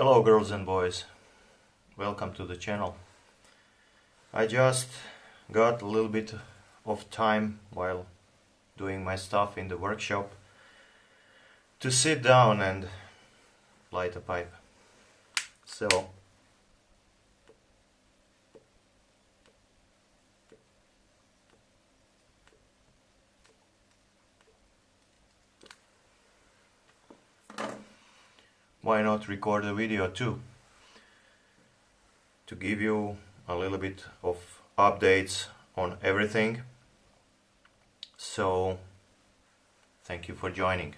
Hello girls and boys, welcome to the channel. I just got a little bit of time while doing my stuff in the workshop to sit down and light a pipe. So why not record a video too, to give you a little bit of updates on everything. So thank you for joining.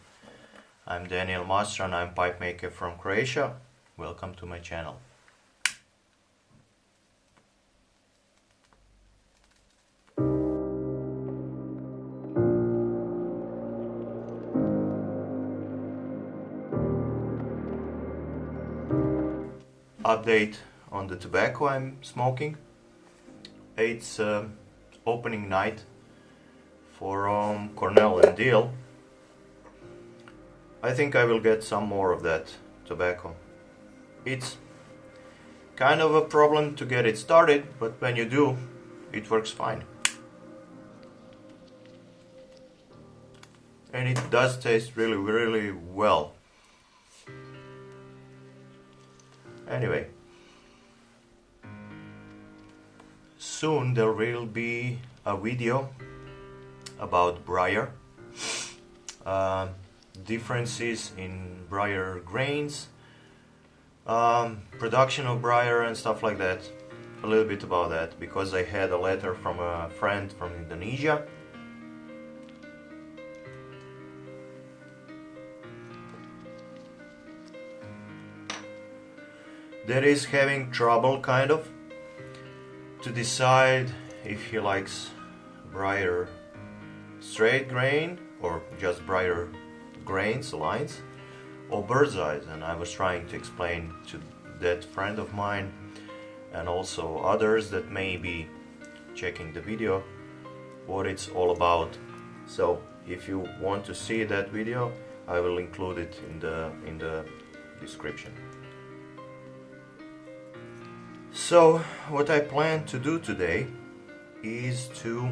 I'm Mustran, I'm pipe maker from Croatia. Welcome to my channel. Update on the tobacco I'm smoking. It's opening night for Cornell and Deal. I think I will get some more of that tobacco. It's kind of a problem to get it started, but when you do, it works fine. And it does taste really well. Anyway, soon there will be a video about briar, differences in briar grains, production of briar and stuff like that. A little bit about that, because I had a letter from a friend from Indonesia. That is having trouble kind of to decide if he likes briar straight grain or just briar grains, lines, or bird's eyes. And I was trying to explain to that friend of mine and also others that may be checking the video what it's all about. So if you want to see that video, I will include it in the description. So what I plan to do today is to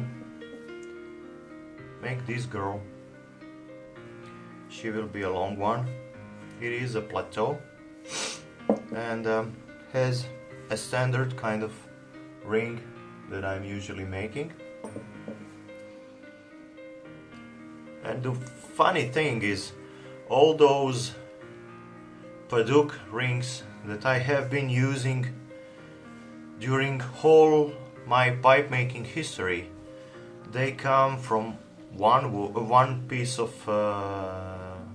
make this girl. She will be a long one. It is a plateau and has a standard kind of ring that I'm usually making. And the funny thing is, all those Paducah rings that I have been using during whole my pipe making history, they come from one piece of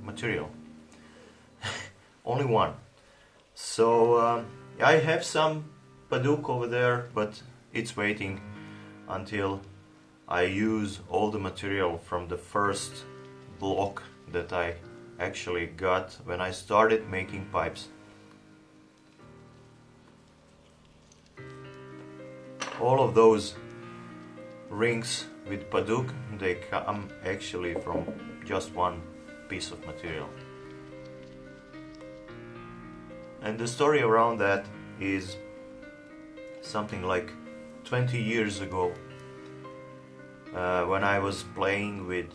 material. Only one. So I have some Paducah over there, but it's waiting until I use all the material from the first block that I actually got when I started making pipes. All of those rings with Paducah, they come actually from just one piece of material. And the story around that is something like 20 years ago, when I was playing with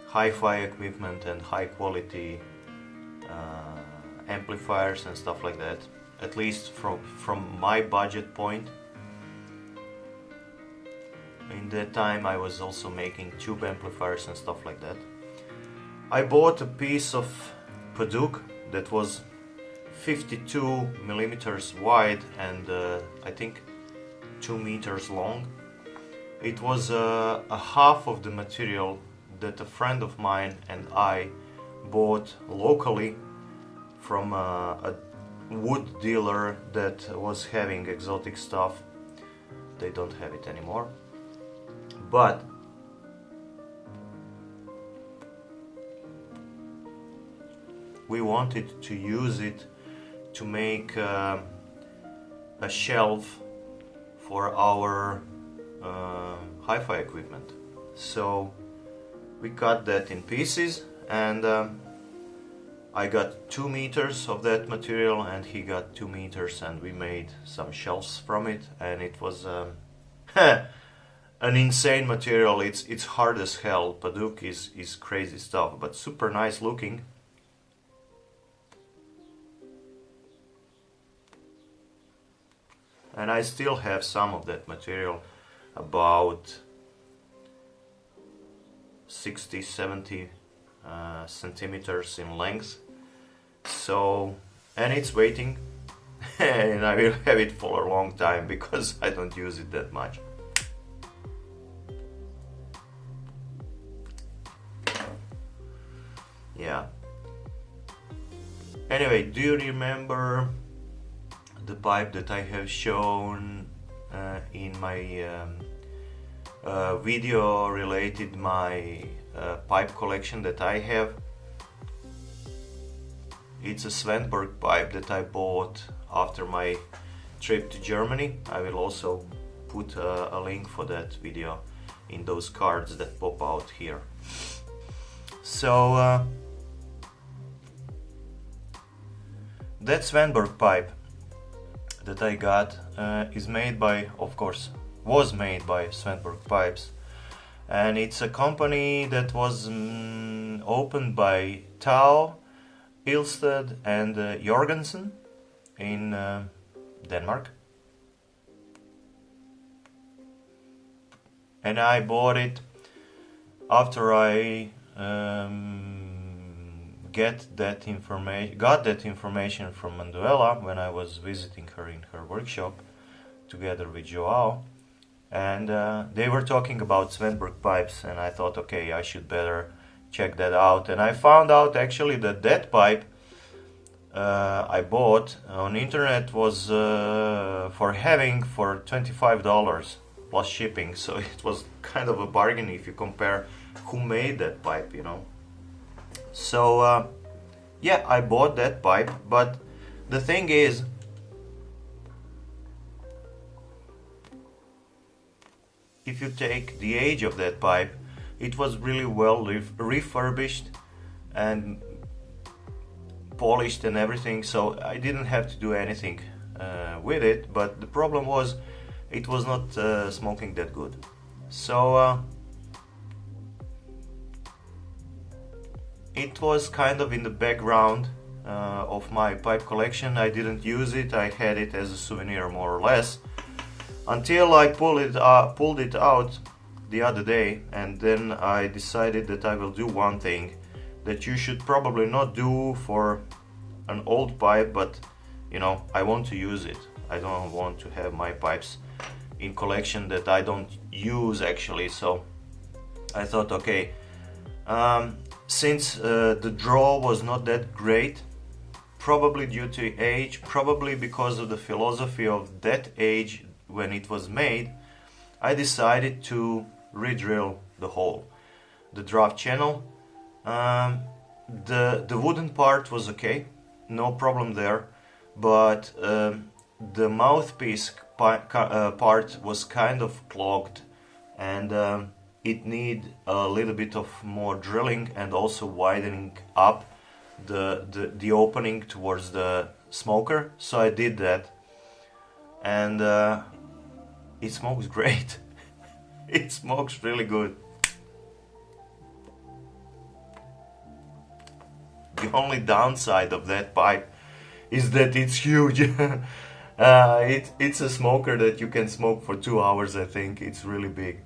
hi-fi equipment and high quality amplifiers and stuff like that, at least from my budget point. In that time I was also making tube amplifiers and stuff like that. I bought a piece of Paducah that was 52 millimeters wide and I think 2 meters long. It was a half of the material that a friend of mine and I bought locally from a wood dealer that was having exotic stuff. They don't have it anymore. But we wanted to use it to make a shelf for our hi-fi equipment. So we cut that in pieces and I got 2 meters of that material and he got 2 meters, and we made some shelves from it, and it was an insane material. It's hard as hell. Paducah is crazy stuff, but super nice looking. And I still have some of that material, about 60-70 centimeters in length. So, and it's waiting and I will have it for a long time because I don't use it that much. Yeah. Anyway, do you remember the pipe that I have shown in my video related my pipe collection that I have? It's a Svedberg pipe that I bought after my trip to Germany. I will also put a link for that video in those cards that pop out here. So that Svedberg pipe that I got is made by, of course, was made by Svedberg Pipes, and it's a company that was opened by Tao, Ilsted and Jorgensen in Denmark, and I bought it after I got that information from Manuela when I was visiting her in her workshop together with Joao, and they were talking about Svedberg pipes, and I thought, okay, I should better check that out. And I found out actually that that pipe I bought on internet was for having for $25 plus shipping, so it was kind of a bargain if you compare who made that pipe, you know. So yeah, I bought that pipe, but the thing is, if you take the age of that pipe, it was really well refurbished and polished and everything, so I didn't have to do anything with it. But the problem was, it was not smoking that good. So it was kind of in the background of my pipe collection. I didn't use it. I had it as a souvenir more or less, until I pulled it out the other day, and then I decided that I will do one thing that you should probably not do for an old pipe, but you know, I want to use it. I don't want to have my pipes in collection that I don't use actually. So I thought, okay, since the draw was not that great, probably due to age, probably because of the philosophy of that age when it was made, I decided to re-drill the hole, the draft channel. The wooden part was okay, no problem there, but the mouthpiece part was kind of clogged, and it need a little bit of more drilling and also widening up the opening towards the smoker. So I did that, and it smokes great. It smokes really good. The only downside of that pipe is that it's huge. It's a smoker that you can smoke for 2 hours, I think. It's really big.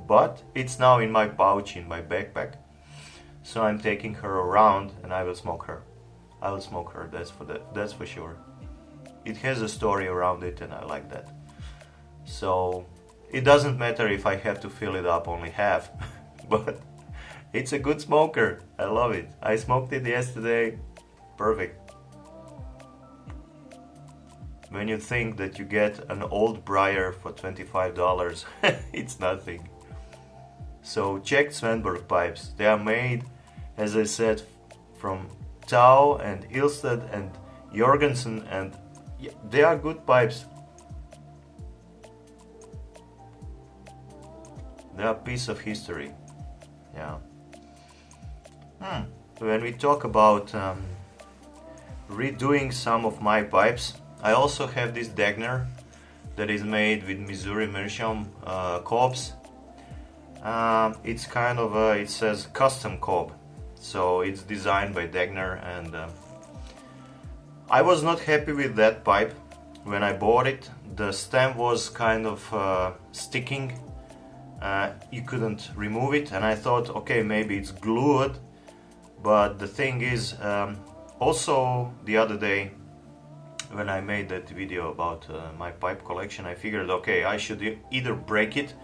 But it's now in my pouch, in my backpack. So I'm taking her around and I will smoke her. I will smoke her, that's for sure. It has a story around it and I like that. So it doesn't matter if I have to fill it up only half, but it's a good smoker. I love it. I smoked it yesterday. Perfect. When you think that you get an old briar for $25, it's nothing. So check Svedberg pipes. They are made, as I said, from Tao and Ilsted and Jorgensen, and yeah, they are good pipes. They are a piece of history. Yeah. When we talk about redoing some of my pipes, I also have this Decknor that is made with Missouri Meerschaum cobs. It's kind of it says custom cob, so it's designed by Decknor, and I was not happy with that pipe when I bought it. The stem was kind of sticking. You couldn't remove it, and I thought, okay, maybe it's glued. But the thing is, also the other day when I made that video about my pipe collection, I figured, okay, I should either break it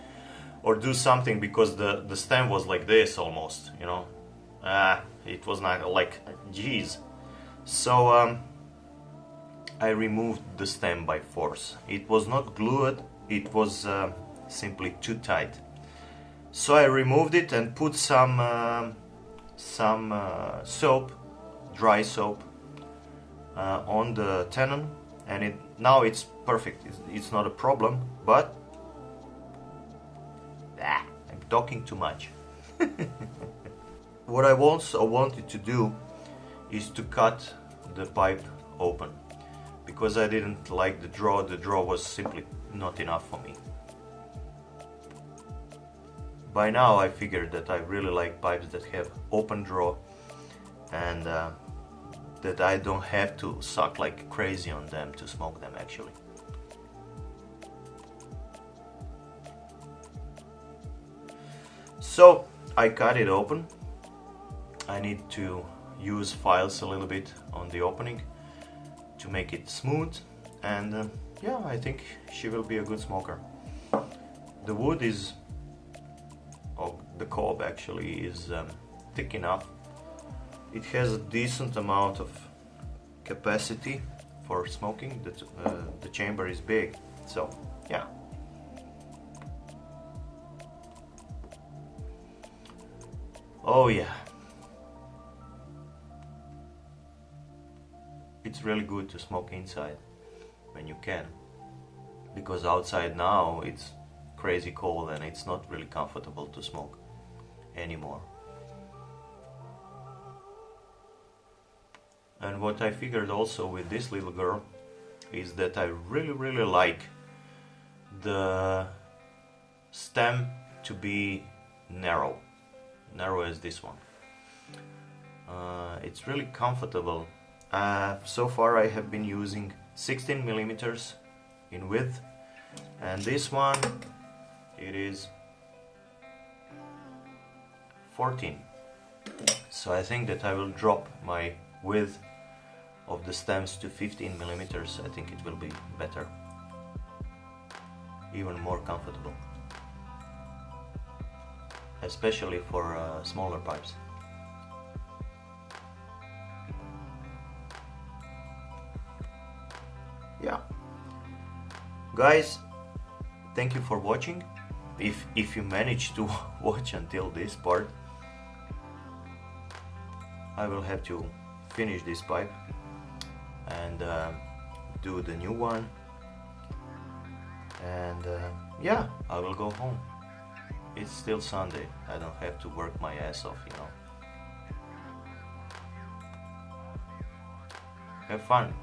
or do something, because the stem was like this almost, you know. It was not like, geez. So I removed the stem by force. It was not glued, it was simply too tight. So I removed it and put some soap, dry soap, on the tenon, and now it's perfect. It's not a problem, but I'm talking too much. What I also wanted to do is to cut the pipe open, because I didn't like the draw. The draw was simply not enough for me. By now I figured that I really like pipes that have open draw, and that I don't have to suck like crazy on them to smoke them actually. So I cut it open. I need to use files a little bit on the opening to make it smooth, and yeah, I think she will be a good smoker. The wood is, the cob actually is thick enough. It has a decent amount of capacity for smoking. The chamber is big, so yeah. Oh yeah. It's really good to smoke inside when you can, because outside now it's crazy cold and it's not really comfortable to smoke anymore. And what I figured also with this little girl is that I really like the stem to be narrow as this one. It's really comfortable. So far I have been using 16 millimeters in width, and this one, it is 14. So I think that I will drop my width of the stems to 15 millimeters. I think it will be better, even more comfortable, especially for smaller pipes. Yeah, guys, thank you for watching. If you manage to watch until this part, I will have to finish this pipe and do the new one, and yeah, I will go home. It's still Sunday. I don't have to work my ass off, you know. Have fun.